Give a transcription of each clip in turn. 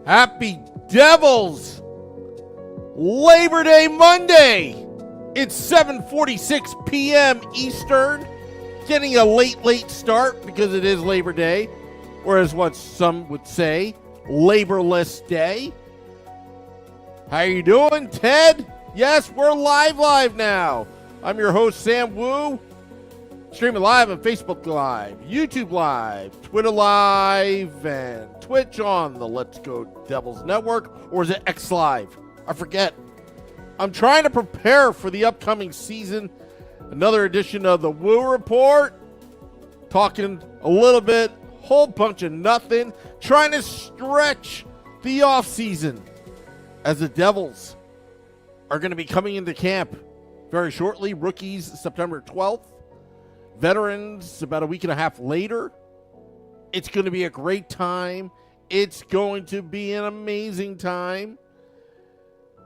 Happy Devils! Labor Day Monday! It's 7:46 p.m. Eastern. Getting a late start because it is Labor Day, or as what some would say, Laborless Day. How you doing, Ted? Yes, we're live now. I'm your host, Sam Wu. Streaming live on Facebook Live, YouTube Live, Twitter Live, and Twitch on the Let's Go Devils Network. Or is it X Live? I forget. I'm trying to prepare for the upcoming season. Another edition of the Wu Report. Talking a little bit, whole bunch of nothing. Trying to stretch the offseason as the Devils are going to be coming into camp very shortly. Rookies September 12th. Veterans about a week and a half later. It's going to be a great time. It's going to be an amazing time.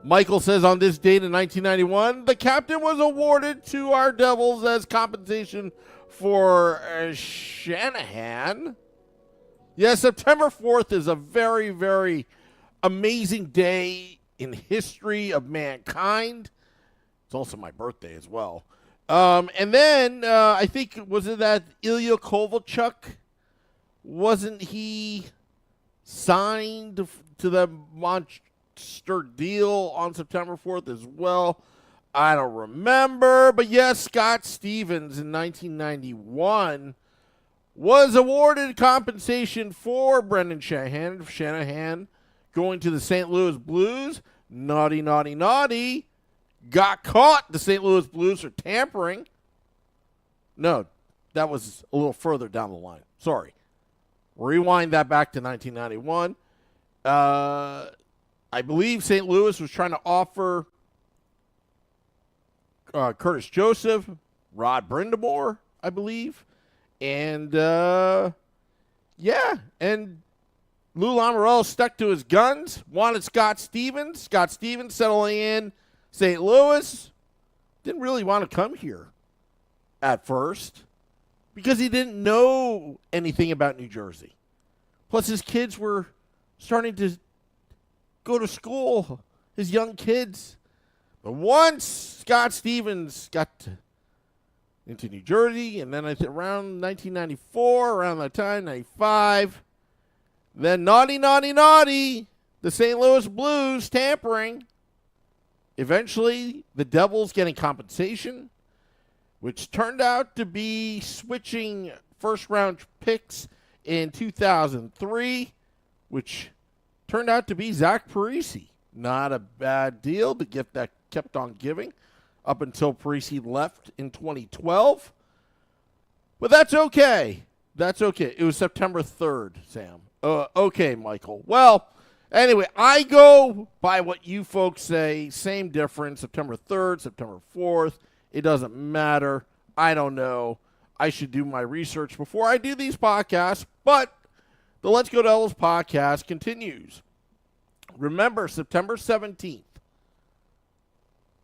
Michael says on this date in 1991, the captain was awarded to our Devils as compensation for Shanahan. Yeah, September 4th is a very, very amazing day in history of mankind. It's also my birthday as well. And then I think, was it that Ilya Kovalchuk? Wasn't he signed to the monster deal on September 4th as well? I don't remember. But yes, Scott Stevens in 1991 was awarded compensation for Brendan Shanahan going to the St. Louis Blues. Naughty. Got caught, the St. Louis Blues, for tampering. No, that was a little further down the line. Sorry. Rewind that back to 1991. I believe St. Louis was trying to offer Curtis Joseph, Rod Brindamore, I believe. And, and Lou Lamoriello stuck to his guns, wanted Scott Stevens. Scott Stevens settling in St. Louis. Didn't really want to come here at first because he didn't know anything about New Jersey. Plus, his kids were starting to go to school, his young kids. But once Scott Stevens got into New Jersey, and then I think around 1994, around that time, 95, then naughty, the St. Louis Blues tampering. Eventually, the Devils getting compensation, which turned out to be switching first-round picks in 2003, which turned out to be Zach Parise. Not a bad deal, the gift that kept on giving up until Parise left in 2012. But that's okay. It was September 3rd, Sam. Okay, Michael. Well, anyway, I go by what you folks say. Same difference. September 3rd, September 4th. It doesn't matter. I don't know. I should do my research before I do these podcasts. But the Let's Go Devils podcast continues. Remember, September 17th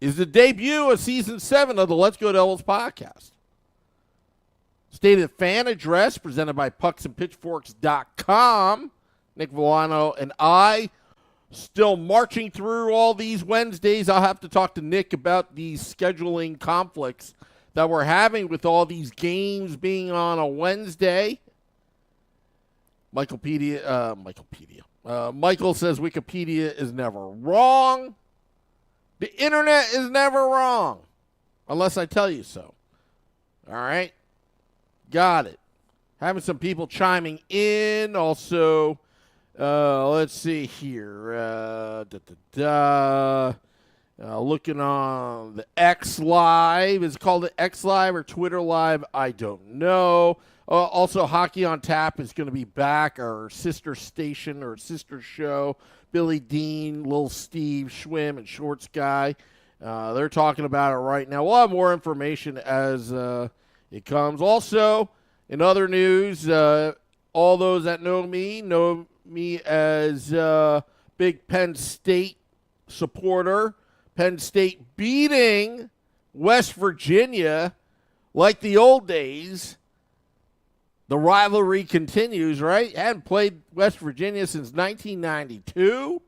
is the debut of Season 7 of the Let's Go Devils podcast. Stated fan address presented by pucksandpitchforks.com. Nick Villano and I still marching through all these Wednesdays. I'll have to talk to Nick about these scheduling conflicts that we're having with all these games being on a Wednesday. Michael says Wikipedia is never wrong. The internet is never wrong. Unless I tell you so. All right? Got it. Having some people chiming in. Also, let's see here. Looking on the X Live. Is it called the X Live or Twitter Live? I don't know. Also, Hockey on Tap is going to be back. Our sister station or sister show. Billy Dean, Lil Steve, Schwim, and Shorts Guy. They're talking about it right now. We'll have more information as it comes. Also, in other news, all those that know me as big Penn State supporter. Penn State beating West Virginia like the old days. The rivalry continues, right? Hadn't played West Virginia since 1992.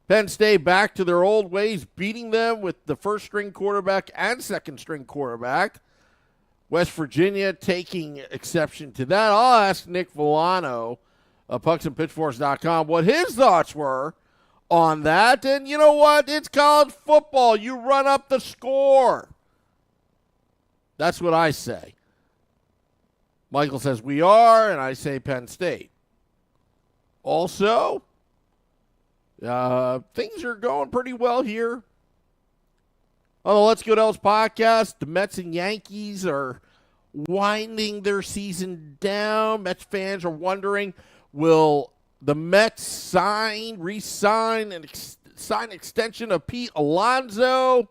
Penn State back to their old ways, beating them with the first-string quarterback and second-string quarterback. West Virginia taking exception to that. I'll ask Nick Villano of pucksandpitchforks.com what his thoughts were on that. And you know what? It's college football. You run up the score. That's what I say. Michael says we are, and I say Penn State. Also, things are going pretty well here on the Let's Go Devils podcast. The Mets and Yankees are winding their season down. Mets fans are wondering, will the Mets re-sign, and sign extension of Pete Alonso?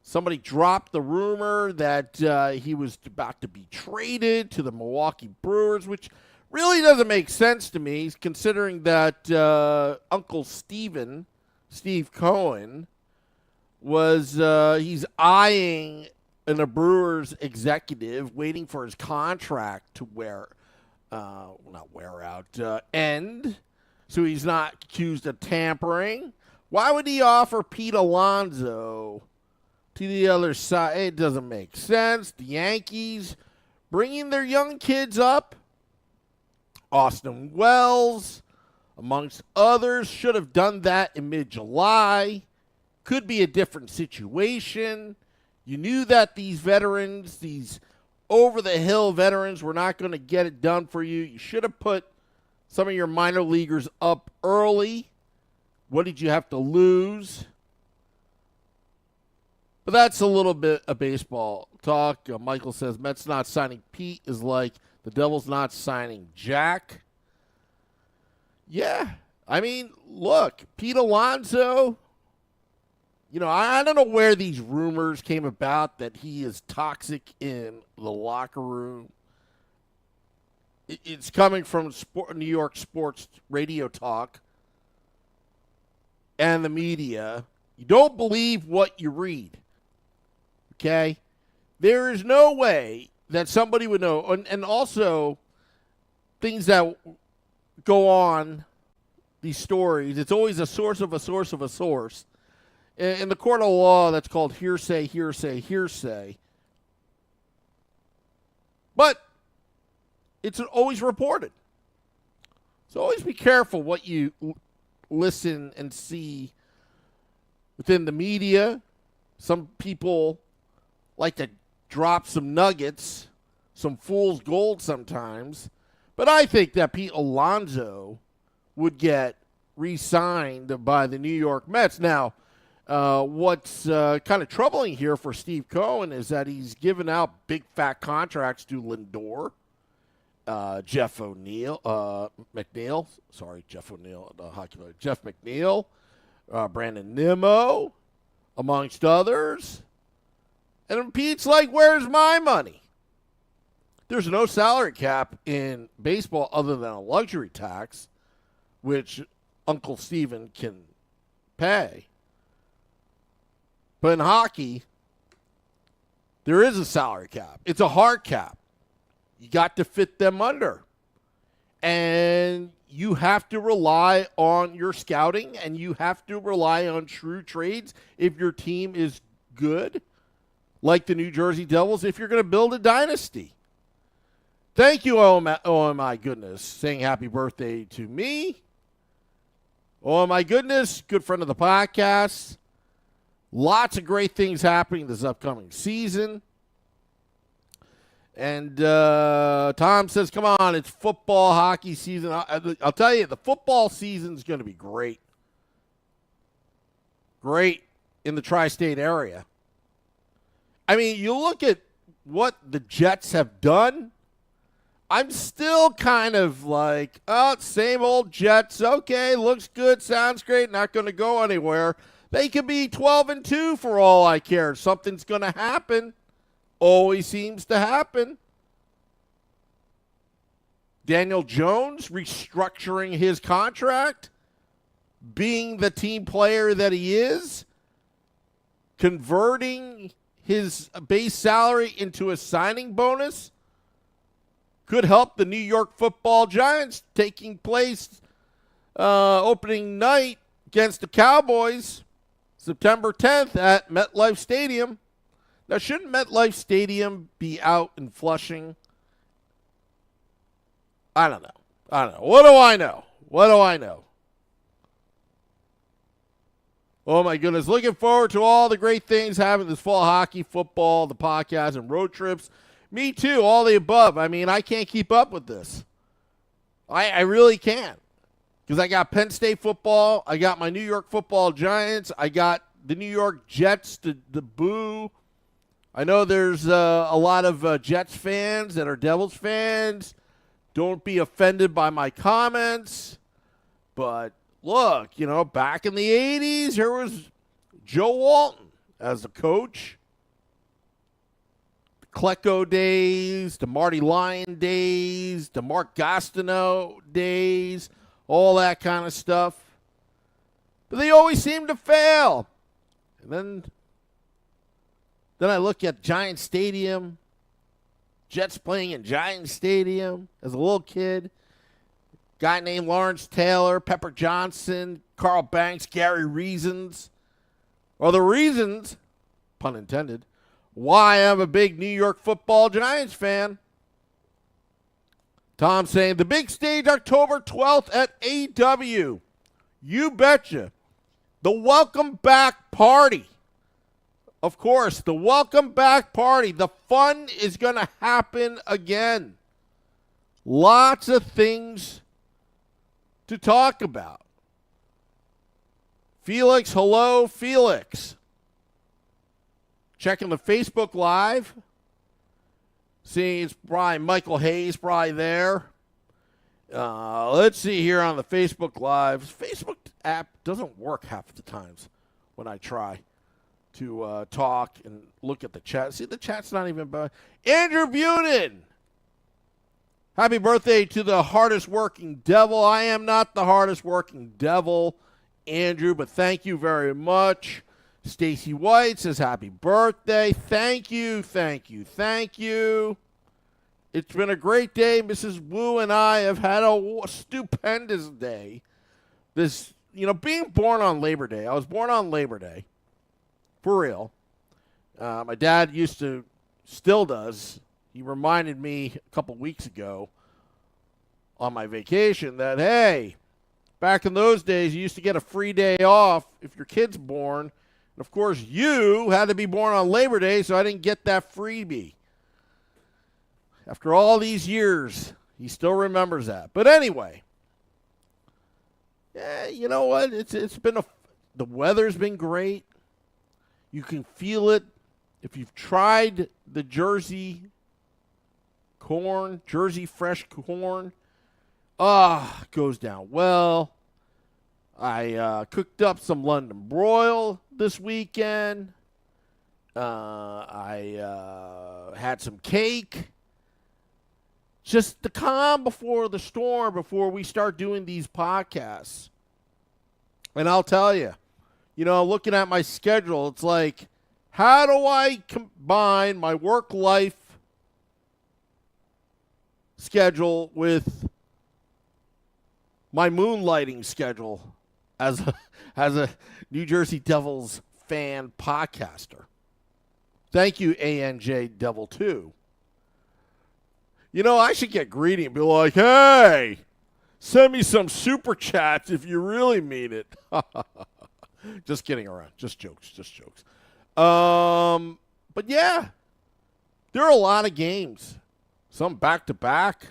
Somebody dropped the rumor that he was about to be traded to the Milwaukee Brewers, which really doesn't make sense to me, considering that Uncle Steve Cohen, he's eyeing a Brewers executive, waiting for his contract to end, so he's not accused of tampering. Why would he offer Pete Alonso to the other side? It doesn't make sense. The Yankees bringing their young kids up, Austin Wells, amongst others, should have done that in mid-July. Could be a different situation. You knew that these veterans, these over-the-hill veterans, were not going to get it done for you. You should have put some of your minor leaguers up early. What did you have to lose? But that's a little bit of baseball talk. Michael says Mets not signing Pete is like the Devils not signing Jack. Yeah. I mean, look, Pete Alonso, I don't know where these rumors came about that he is toxic in the locker room. It's coming from New York sports radio talk and the media. You don't believe what you read. Okay? There is no way that somebody would know. And also, things that go on, these stories, it's always a source of a source of a source. In the court of law, that's called hearsay, hearsay, hearsay. But it's always reported. So always be careful what you listen and see within the media. Some people like to drop some nuggets, some fool's gold sometimes. But I think that Pete Alonso would get re-signed by the New York Mets. Now, what's kind of troubling here for Steve Cohen is that he's given out big fat contracts to Lindor, Jeff McNeil, Brandon Nimmo, amongst others. And Pete's like, where's my money? There's no salary cap in baseball other than a luxury tax, which Uncle Steven can pay. But in hockey, there is a salary cap. It's a hard cap. You got to fit them under. And you have to rely on your scouting, and you have to rely on true trades if your team is good, like the New Jersey Devils, if you're going to build a dynasty. Thank you, oh my goodness, saying happy birthday to me. Oh my goodness, good friend of the podcast. Lots of great things happening this upcoming season. And Tom says, come on, it's football, hockey season. I'll tell you, the football season is going to be great. Great in the tri-state area. I mean, you look at what the Jets have done. I'm still kind of like, oh, same old Jets. Okay, looks good, sounds great, not going to go anywhere. They could be 12-2 for all I care. Something's going to happen. Always seems to happen. Daniel Jones restructuring his contract, being the team player that he is, converting his base salary into a signing bonus. could help the New York Football Giants taking place opening night against the Cowboys September 10th at MetLife Stadium. Now, shouldn't MetLife Stadium be out in Flushing? I don't know. What do I know? Oh, my goodness. Looking forward to all the great things happening this fall: hockey, football, the podcast, and road trips. Me too, all the above. I mean, I can't keep up with this. I really can't. Because I got Penn State football. I got my New York Football Giants. I got the New York Jets to boo. I know there's a lot of Jets fans that are Devils fans. Don't be offended by my comments. But look, back in the 80s, there was Joe Walton as the coach. The Klecko days, the Marty Lyon days, the Mark Gastineau days, all that kind of stuff. But they always seem to fail. And then I look at Giant Stadium, Jets playing in Giant Stadium as a little kid. Guy named Lawrence Taylor, Pepper Johnson, Carl Banks, Gary Reasons are the reasons, pun intended, why I'm a big New York Football Giants fan. Tom saying, the big stage October 12th at AW. You betcha. The welcome back party. Of course, the welcome back party. The fun is going to happen again. Lots of things to talk about. Felix, hello, Felix. Checking the Facebook Live. Seeing it's probably Michael Hayes probably there. Let's see here on the Facebook Live. Facebook app doesn't work half the times when I try to talk and look at the chat. See, the chat's not even bad. Andrew Bunin. Happy birthday to the hardest working devil. I am not the hardest working devil, Andrew, but thank you very much. Stacy White says happy birthday. Thank you. It's been a great day. Mrs. Wu and I have had a stupendous day. This, being born on Labor Day. I was born on Labor Day. For real. My dad still does. He reminded me a couple weeks ago on my vacation that, hey, back in those days, you used to get a free day off if your kid's born. And, of course, you had to be born on Labor Day, so I didn't get that freebie. After all these years, he still remembers that. But anyway, yeah, you know what? It's been the weather's been great. You can feel it if you've tried the Jersey fresh corn. It goes down well. I cooked up some London broil this weekend. I had some cake. Just the calm before the storm, before we start doing these podcasts. And I'll tell you, looking at my schedule, it's like, how do I combine my work-life schedule with my moonlighting schedule as a New Jersey Devils fan podcaster? Thank you, ANJ Devil 2. I should get greedy and be like, hey, send me some super chats if you really mean it. Just kidding around. Just jokes. But yeah, there are a lot of games. Some back-to-back.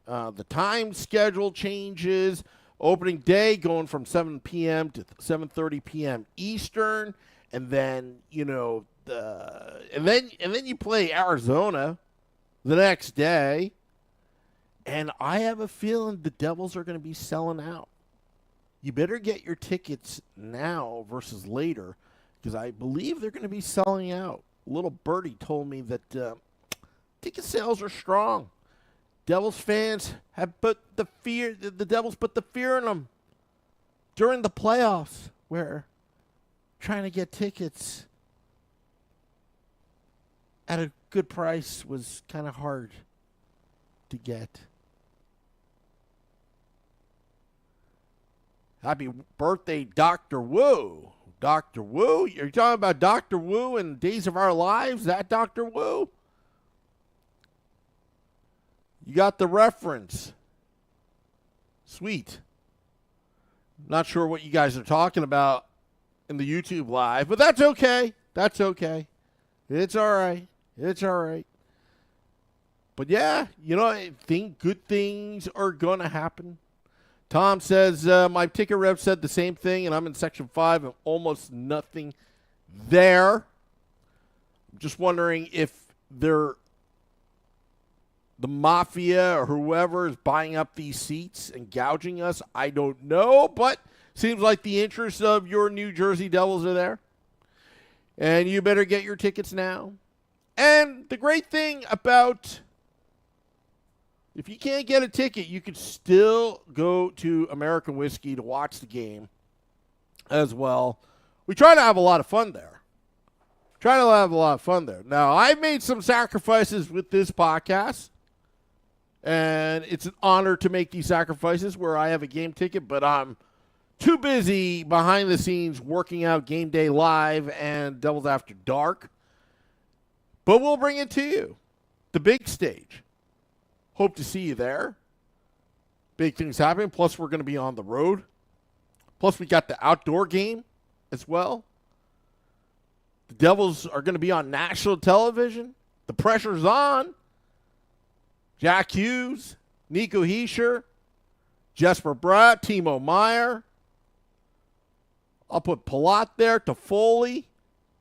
The time schedule changes. Opening day going from 7 p.m. to 7:30 p.m. Eastern. And then, and then you play Arizona the next day. And I have a feeling the Devils are going to be selling out. You better get your tickets now versus later, because I believe they're going to be selling out. Little Birdie told me that ticket sales are strong. Devils fans have put the Devils put the fear in them during the playoffs, where trying to get tickets at a good price was kind of hard to get. Happy birthday, Dr. Wu. Dr. Wu? You're talking about Dr. Wu in Days of Our Lives? That Dr. Wu? You got the reference. Sweet. Not sure what you guys are talking about in the YouTube live, but that's okay. That's okay. It's all right. It's all right. But yeah, you know, I think good things are going to happen. Tom says, my ticket rep said the same thing, and I'm in Section 5 and almost nothing there. I'm just wondering if the mafia or whoever is buying up these seats and gouging us. I don't know, but seems like the interests of your New Jersey Devils are there. And you better get your tickets now. And the great thing about, if you can't get a ticket, you could still go to American Whiskey to watch the game as well. We try to have a lot of fun there. Now, I've made some sacrifices with this podcast, and it's an honor to make these sacrifices where I have a game ticket, but I'm too busy behind the scenes working out Game Day Live and Devils After Dark. But we'll bring it to you. The big stage. Hope to see you there. Big things happening. Plus, we're going to be on the road. Plus, we got the outdoor game as well. The Devils are going to be on national television. The pressure's on. Jack Hughes, Nico Heischer, Jesper Bratt, Timo Meyer. I'll put Palat there, Toffoli,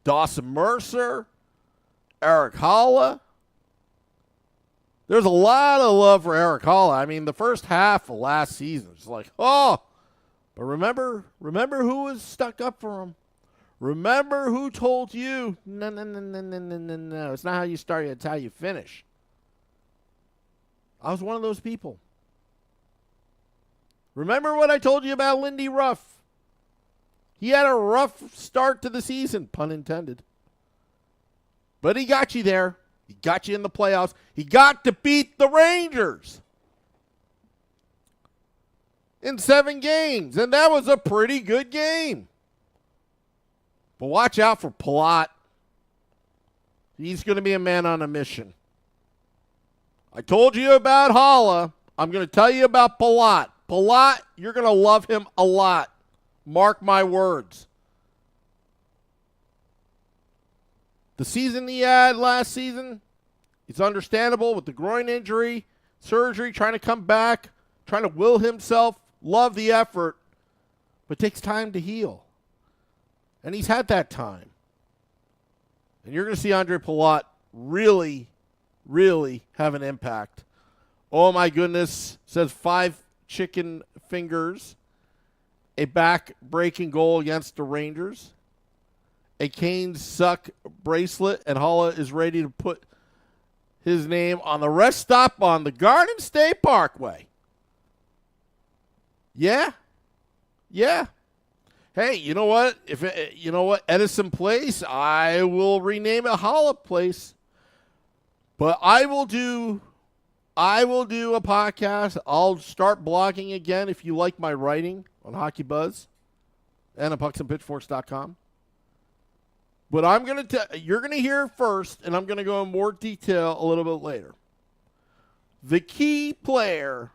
Dawson Mercer, Eric Holla. There's a lot of love for Eric Holla. I mean, the first half of last season was like, oh. But remember who was stuck up for him. Remember who told you, no. It's not how you start, it's how you finish. I was one of those people. Remember what I told you about Lindy Ruff? He had a rough start to the season, pun intended. But he got you there. He got you in the playoffs. He got to beat the Rangers in 7 games. And that was a pretty good game. But watch out for Palat. He's going to be a man on a mission. I told you about Holla. I'm going to tell you about Palat. Palat, you're going to love him a lot. Mark my words. The season he had last season, it's understandable with the groin injury, surgery, trying to come back, trying to will himself, love the effort, but it takes time to heal. And he's had that time. And you're going to see Andre Palat really, really have an impact. Oh my goodness, says 5 chicken fingers. A back-breaking goal against the Rangers. A Canes suck bracelet, and Holla is ready to put his name on the rest stop on the Garden State Parkway. Yeah. Hey, you know what? Edison Place, I will rename it Holla Place. But I will do a podcast. I'll start blogging again if you like my writing on Hockey Buzz and on pucksandpitchforks.com. But you're going to hear it first, and I'm going to go in more detail a little bit later. The key player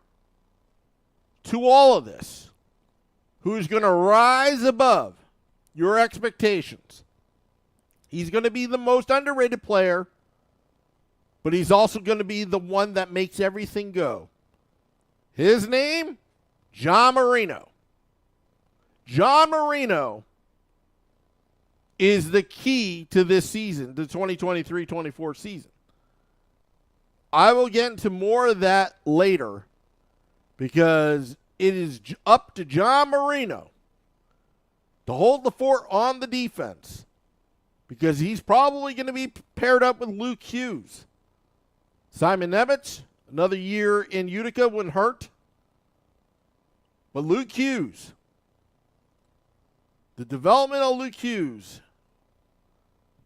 to all of this, who's going to rise above your expectations, he's going to be the most underrated player, but he's also going to be the one that makes everything go. His name, John Marino. John Marino is the key to this season, the 2023-24 season. I will get into more of that later because it is up to John Marino to hold the fort on the defense because he's probably going to be paired up with Luke Hughes. Simon Nemec, another year in Utica wouldn't hurt. But Luke Hughes, the development of Luke Hughes,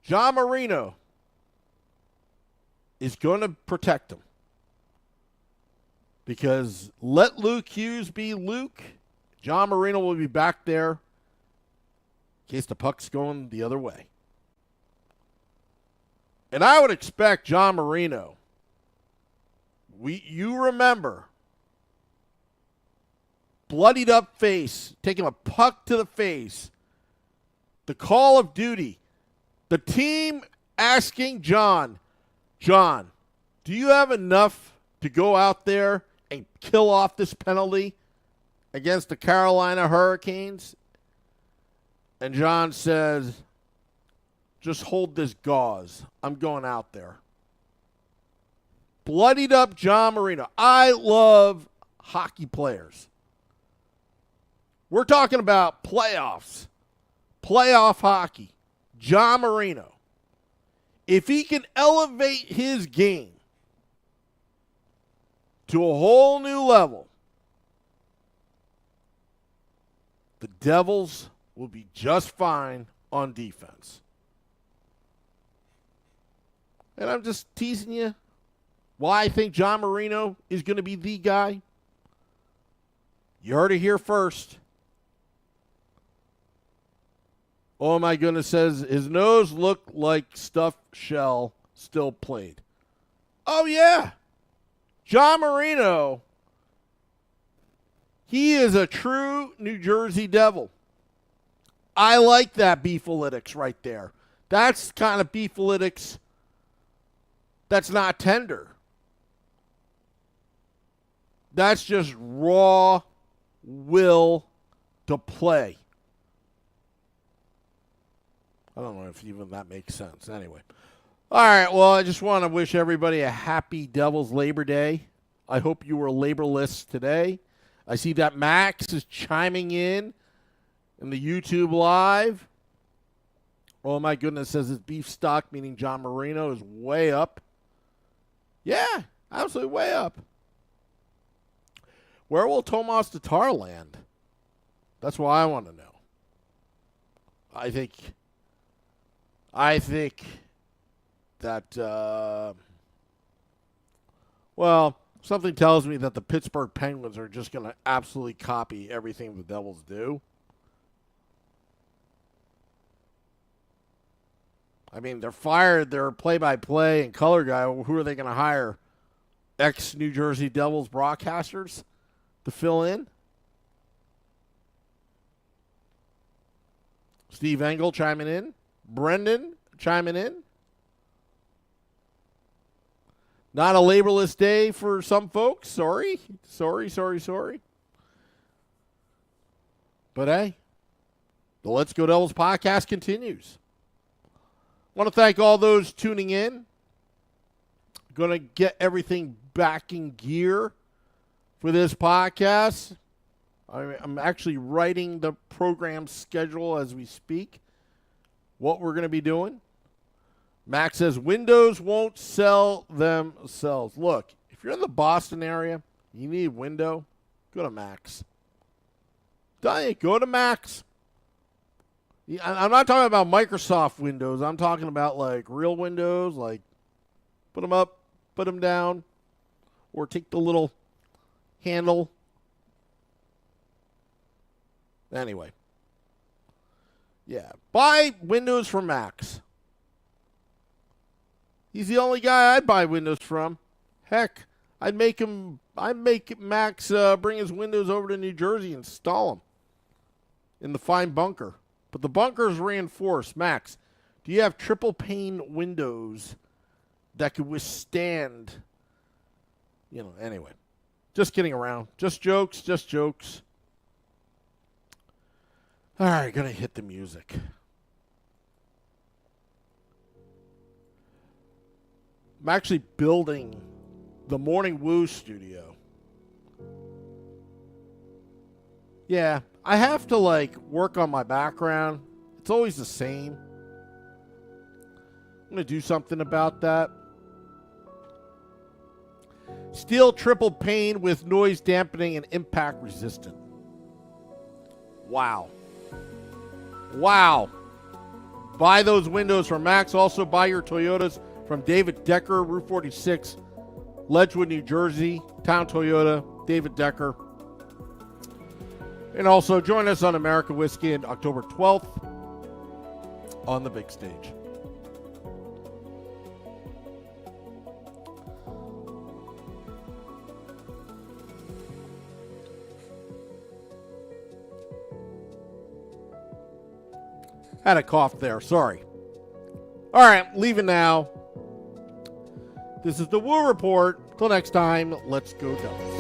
John Marino is going to protect him. Because let Luke Hughes be Luke. John Marino will be back there in case the puck's going the other way. And I would expect John Marino, you remember, bloodied up face, taking a puck to the face, the call of duty, the team asking John, do you have enough to go out there and kill off this penalty against the Carolina Hurricanes? And John says, just hold this gauze. I'm going out there. Bloodied up John Marino. I love hockey players. We're talking about playoffs. Playoff hockey. John Marino. If he can elevate his game to a whole new level, the Devils will be just fine on defense. And I'm just teasing you why I think John Marino is going to be the guy. You heard it here first. Oh my goodness, says his nose looked like stuffed shell still played. Oh yeah. John Marino, he is a true New Jersey Devil. I like that beefalytics right there. That's kind of beefalytics that's not tender. That's just raw will to play. I don't know if even that makes sense. Anyway. All right, well, I just want to wish everybody a happy Devil's Labor Day. I hope you were laborless today. I see that Max is chiming in the YouTube Live. Oh, my goodness, says his beef stock, meaning John Marino, is way up. Yeah, absolutely way up. Where will Tomas Tatar land? That's what I want to know. I think that, something tells me that the Pittsburgh Penguins are just going to absolutely copy everything the Devils do. I mean, they're fired their play-by-play and color guy. Who are they going to hire? Ex-New Jersey Devils broadcasters to fill in? Steve Engel chiming in. Brendan chiming in. Not a laborless day for some folks. Sorry. But hey, the Let's Go Devils podcast continues. I want to thank all those tuning in. Going to get everything back in gear for this podcast. I'm actually writing the program schedule as we speak, what we're going to be doing. Max says Windows won't sell themselves. Look, if you're in the Boston area, you need window, go to Max. Go to Max. I'm not talking about Microsoft Windows. I'm talking about like real windows, like put them up, put them down, or take the little handle. Anyway. Yeah. Buy Windows from Max. He's the only guy I'd buy Windows from. Heck, I'd make Max bring his Windows over to New Jersey and install them in the fine bunker. But the bunker is reinforced. Max, do you have triple pane windows that could withstand, anyway. Just kidding around. Just jokes. All right, going to hit the music. I'm actually building the Morning Woo studio. Yeah, I have to work on my background. It's always the same. I'm going to do something about that. Steel triple pane with noise dampening and impact resistant. Wow. Buy those windows from Max. Also buy your Toyotas from David Decker, Route 46, Ledgewood, New Jersey, Town Toyota, David Decker. And also join us on American Whiskey on October 12th on the big stage. Had a cough there, sorry. All right, leaving now. This is the Woo Report. Till next time, let's go Devils.